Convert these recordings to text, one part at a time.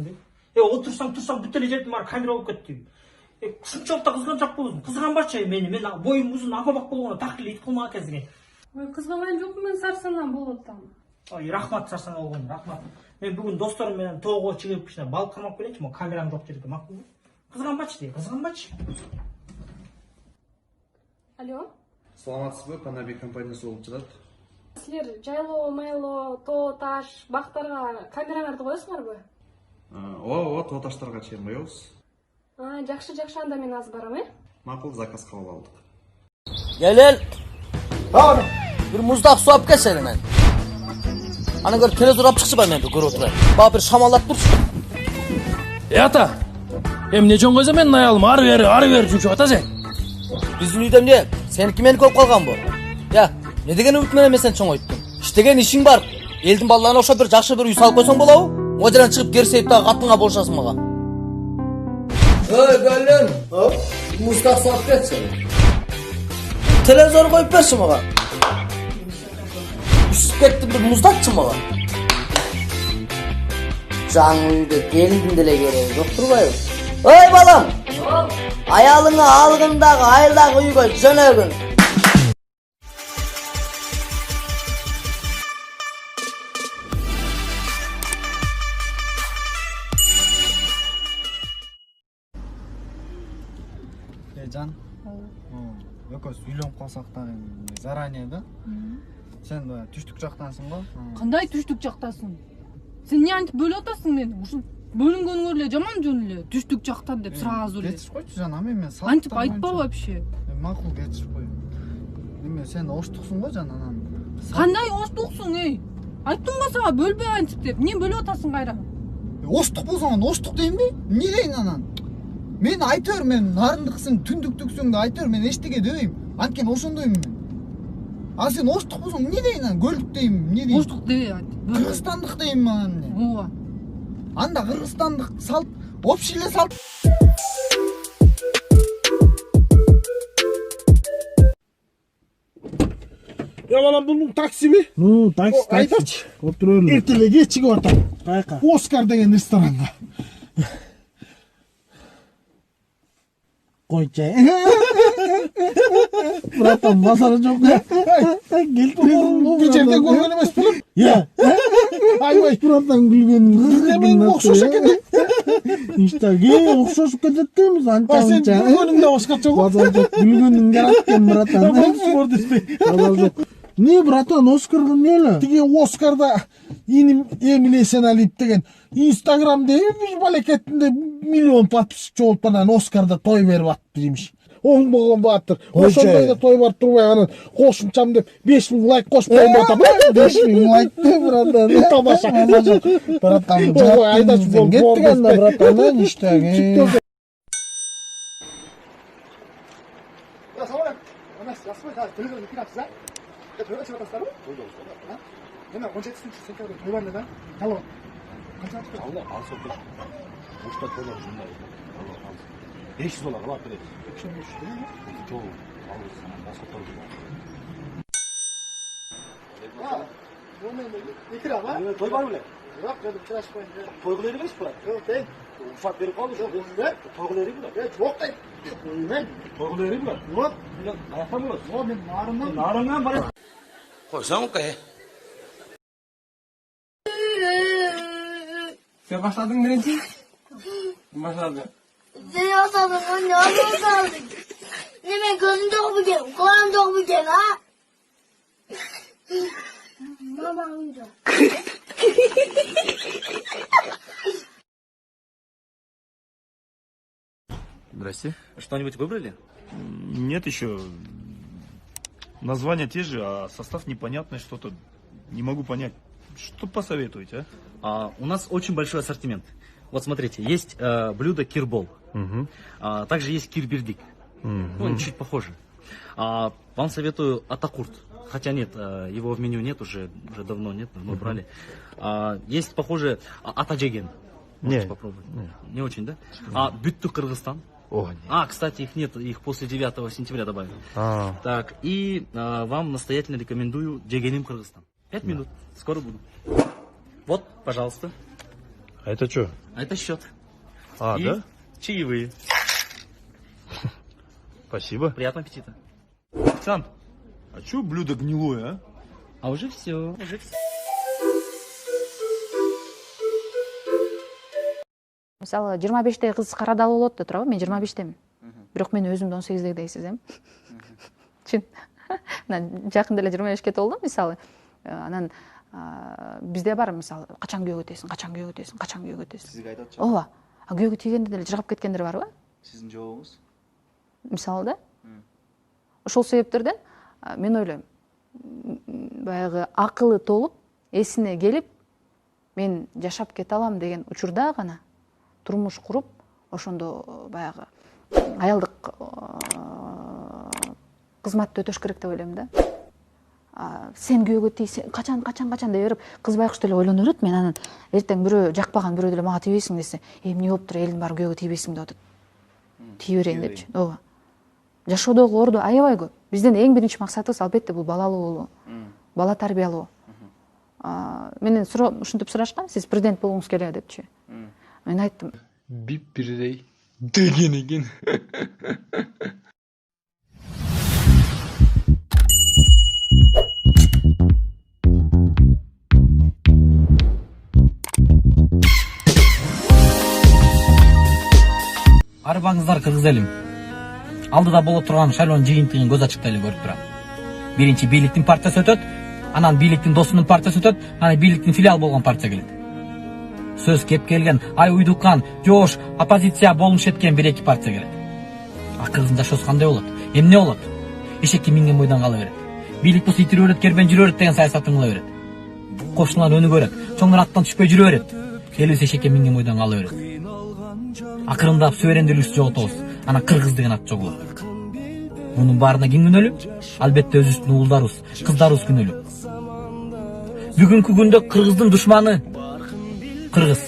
кәдімгідей. Отырсаң бүт эле жердин баары камера болуп кетти. Ушунчалык да кызганчак болдум. Кызганбачы мени, мен боюм узун апабак болгондо так эле ит кылмак экенсиң. Ой, кызганған жокмун, мен Сарсандан болуп атам. Ой, рахмат Сарсан болгон, рахмат. Мен бүгүн досторум менен тоого чыгып кичине балык кармап келечи, могу камерам жок жерде, макулбу? Кызганбачы дейм, кызганбачы. Алло? Саламатсызбы, Панаби компаниясы болуп жатат. Силер жайлоо, майлоо, тоо, таш, бактарга камераңарды коесуңарбы? Ооба, тоо таштарга чейин коебуз. Жакшы, анда мен азыр барам, Макул, заказ кабыл алдык. Gel. Bir muzdaq su alып келсең мен. Ана көрүп телевизор алып чыкчы мен көрүп отурайын. Баа бир шамалдап турчу. Ата. Эмне жөн койсо мен аялым ары бери жүрүп ата сен. Биздин үйдө эмне? Сеники меники болуп калган бу. Я, эмне деген үмүт менен сен чоңойттуң? Иштеген ишиң бар. Элдин балдарына окшоп бир жакшы бир үй салып койсоң болобу? Могу жерден чыгып керсейип дагы катынга болушасың мага. Ой, Гален. Muzdaq su alып келсең. Televizor koyup bersin bana. Üstüp kettim bir muzdakçı bana. Canlıydı, gelindin dile gereği, doktor bayım. Oy balam! Ayalını algındağı, ayıldağı uyuyor, jönögün. Can. Экөөс үйлөнүп калсак да заранее да. Сен түштүк жактансың го? Кандай түштүк жактасың? Сен эмне антип бөлүп атасың мени? Ушул бөлүнгөнгө эле жаман жөн эле түштүк жактан деп сразу эле. Кетиш койчу жанам, мен салт. Антип айтпа вообще. Макул кетиш кой. Эме сен оштуксуң го жан анан. Кандай оштуксуң, Айттым го сага бөлбөй антип деп. Эмне бөлүп атасың кайра? Оштук болсоң оштук дейинби? Эмне дейин анан? Мен айтыр, мен нарындыксың, түндүктүксүң да айтыр, мен эчтеге дебейм. Анткени ошондоймун мен. А сен оштук болсоң эмне дейин анан? Көлдүк дейм, эмне дейин? Оштук дебей антип. Кыргызстандык дейм анан эмне? Ооба. Анда кыргызстандык салт, общий эле салт. Ya bana bunun taksi mi? Taksi. Aytaç. Oturuyorum. Ertelege çıkıp ortam. Kayka. Oscar degen restoranda. Koyça. Bırakın masarı çok ya. Gel tutalım. Bir yerde görgen emez bilip. Ya. Ay vay. Buradan gülgün. Hemen okşoş ekedi. İşte gel okşoş kedettimiz anca Ha sen anca. görgönünde Oscar çok. Bazar çok gülgünün yaratken bratan. Tamam spor işte. Bazar çok. Ne bratan Oscar'ın ne öyle? Tige Oscar'da inim Emine sen alıp degen Instagram'da bir baleketinde milyon patlıcı olup bana Oscar'da toy verip attırmış. On boğun battır. Oşonday da toy var turbay anın. Koşumçam dep 5000 like koşup koymadı. 5000 like de bratan. Tamaşa. Bratan. O ayda şu Gettigen de bratan işte. Ya sonra Ömer yazma kalk. Televizyon iki dakika. Ya toyga çıkart aslanım. Toyga olsun. Ha? Hemen onca etsin şu sen kadar toy var neden? Tamam. Kaç attık? Allah al sokak. Boşta dolar şunlar. Allah al. 500 dolar Allah bilir. 500 değil mi? Çok alırsın. Nasıl koydu? Ha. Bu ne? İkra var. Evet, toy var mı? Yok dedim tıraş koyun. Toyguları mı var? Yok değil. Ufak verip almış. Yok ne? Toyguları mı var? Ya çok değil. Ne? Toyguları mı var? Yok. Ayakta mı var? O benim narımdan. Narından var. Koysam kay. Sen başladın birinci? Başladı. Sen yasadın, o ne yasadın? Ne ben gözümde okuyacaksın, kulağımda okuyacaksın ha? Mama uyudu. Здрасте. Что-нибудь выбрали? Нет еще. Названия те же, а состав непонятный что-то. Не могу понять. Что посоветуете, У нас очень большой ассортимент. Вот смотрите, есть блюдо кирбол. Также есть кирбирдик. Ну, они чуть похожи. Вам советую атакурт. Хотя нет, его в меню нет, уже давно нет, мы брали. Есть похожие атаджеген. Можете попробовать. Не очень, да? Бютту Кыргызстан. Кстати, их нет, их после 9 сентября добавили. Так, и вам настоятельно рекомендую Джегеним Кыргызстан. 5 минут, скоро буду. Вот, пожалуйста. А это что? А это счет. А, И да? чаевые. Спасибо. Приятного аппетита. Официант. А что блюдо гнилое, а? А уже все. Уже все. Мисалы 25-теги кыз карадалы болот да туурабы? Мен 25-темин. Бирок мен өзүмдү 18-деги дейсиз, Чын. Жакында эле 25-ке толдум, мисалы. Анан бизде бар, мисалы, качан күйөөгө өтөсүң. Сизге айтат жок. Ооба. А күйөөгө тийгенде деле жыргап кеткендер барбы? Сиздин жообуңуз? Мисалы да. Ошол себептерден мен ойлойм. Баягы акылы толуп, эсине келип, мен жашап кете алам деген учурда гана турмуш куруп, ошондо баягы аялдык кызматты өтөш керек деп ойлойм да. Сен күйөөгө тийсең, качан дей берип, кыз байкуш деле ойлоно берет. Мен анан эртең бирөө жакпаган бирөө деле мага тийбейсиң десе, эмне болуптур, элдин баары күйөөгө тийбейсиң деп атат. Тие берейин депчи. Ооба. Жашоодогу орду аябай көп. Биздин эң биринчи максатыбыз албетте бул балалуу болуу. Бала тарбиялоо. Менен ушинтип сурашкан, сиз президент болгуңуз келеби депчи. Мен айттым. Бип бирдей деген экен. Арбаңыздар кыргыз элим. Алдыда боло турган шайлоонун жыйынтыгын көз ачык эле көрүп турам. Биринчи бийликтин партиясы өтөт, анан бийликтин досунун партиясы өтөт, анан бийликтин филиал болгон партия келет. Сөз кеп келген, ай уйдуккан, жош, оппозиция болмуш эткен 1-2 партия келет. А кыргыздын жашоосу кандай болот? Эмне болот? Эшекке минген бойдон кала берет. Бийлик болсо итире берет, кербен жүрө берет деген саясатын кыла берет. Кошуналар өнүгө берет, чоңдор аттан түшпөй жүрө берет. Элибиз эшекке минген бойдон кала берет. Акырындап суверендүүлүктү жоготобуз, анан кыргыз деген ат жогулат. Мунун баарына ким күнөөлүү? Албетте өзүбүздүн уулдарыбыз, кыздарыбыз күнөөлүү. Бүгүнкү күндө кыргыздын душманы кыргыз.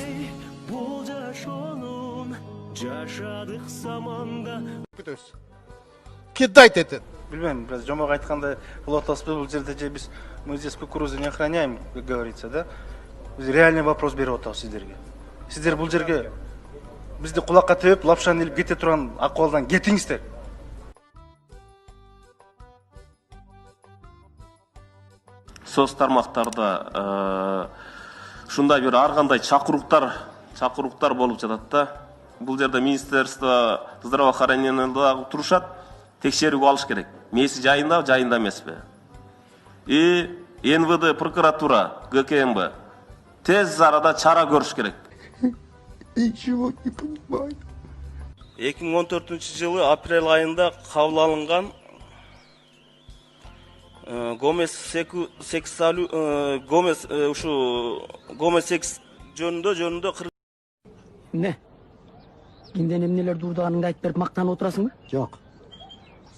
Кидай айтат. Билбейм, biraz жомок айткандай болот атабызбы, бул жерде же биз мы здесь кукурузу не охраняем, как говорится, да? Биз реальный вопрос берип атабыз сиздерге. Сиздер бул жерге бизди кулакка тебип, лапшаны илип кете турган акыбалдан кетиңиздер. Соц тармактарда ушундай бир ар кандай чакыруктар болуп жатат да. Бул жерде министерство здравоохранения дагы турушат, текшерүүгө алыш керек. Мээси жайында эмеспи? И НВД, прокуратура, ГКМБ тез арада чара көрүш керек. Ничего не понимаю. 2014 жылы апрель айында кабыл алынган гомосекс жөнүндө Не? Кинден эмнелерди урдаганыңды айтып берип мактанып отурасыңбы? Жок.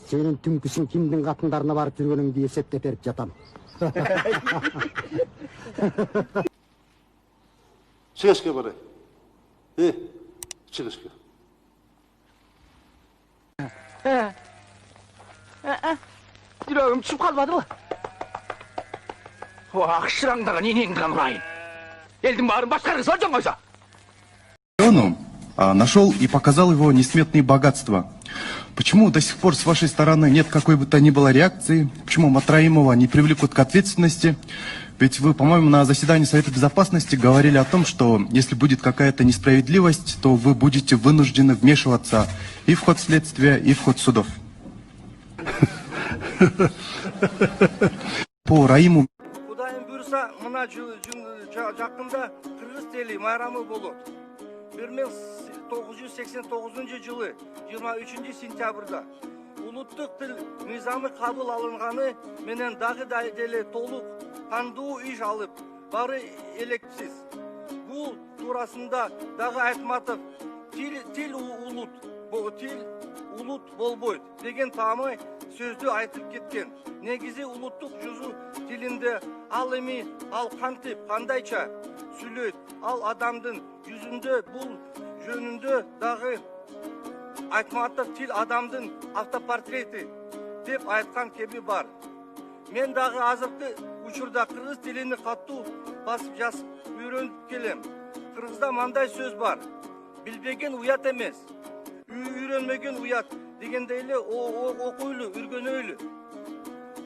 Сенин түнкүсүң кимдин катындарына барып жүргөнүңдү эсептеп берип жатам. Чыгышка барай. Чыгышка. Жүрөгүм түшүп калбадыбы? Акшыраңдаган энеңден урайын. Элдин баарын башкаргысы бар жок койсо. Нашел и показал его несметные богатства. Почему до сих пор с вашей стороны нет какой бы то ни было реакции? Почему Матраимова не привлекут к ответственности? Ведь вы, по-моему, на заседании Совета Безопасности говорили о том, что если будет какая-то несправедливость, то вы будете вынуждены вмешиваться и в ход следствия, и в ход судов. По Раиму... Кудайым буйруса, мына жакында кыргыз эли майрамы болот. 1989 жылы 23 сентябрда улуттук тил мыйзамы кабыл алынганы менен дагы деле толук кандуу иш алып бары элекпиз. Бул туурасында дагы Айтматов тил улут болбойт деген таамай сөздү айтып кеткен. Негизи улуттук жүзү тилинде ал эми ал кантип, кандайча сүйлөйт, ал адамдын жүзүндө бул жөнүндө дагы Айтматов тил адамдын автопортрети деп айткан кеби бар. Мен дагы азыркы учурда кыргыз тилини катуу басып жазып үйрөнүп келем. Кыргызда мындай сөз бар. Билбеген уят эмес. Үйрөнмөгөн уят дегендей эле окуйлу, үргөнөйлү.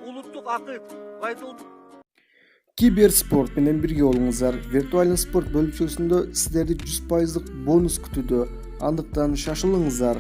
Улуттук акыт, Байдул. Киберспорт менен бирге болуңуздар. Виртуалдык спорт бөлүмчөсүндө сиздерди 100% бонус күтүүдө. Андыктан шашылыңыздар.